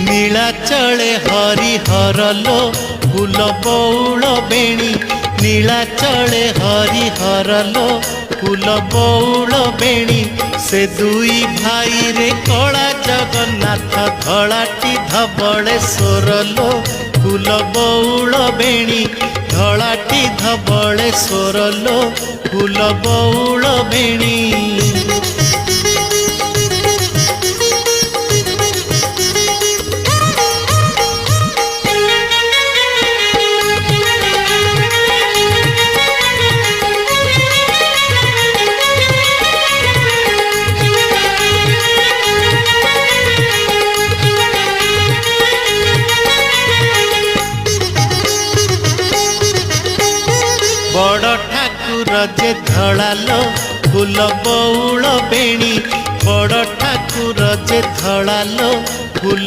नीलाचले हरिहर लो फूल बौल बेणी नीलाचले हरिहर लो फूल बौल बेणी से दुई भाई रे कला जगन्नाथ धलाटी धबलेश्वर लो फूल बौल बेणी धलाटी धबलेश्वर लो फूल बौल बेणी। बड़ ठाकुर जे धड़ा लो फूल बौल बेणी बड़ ठाकुर जे धड़ा लो फूल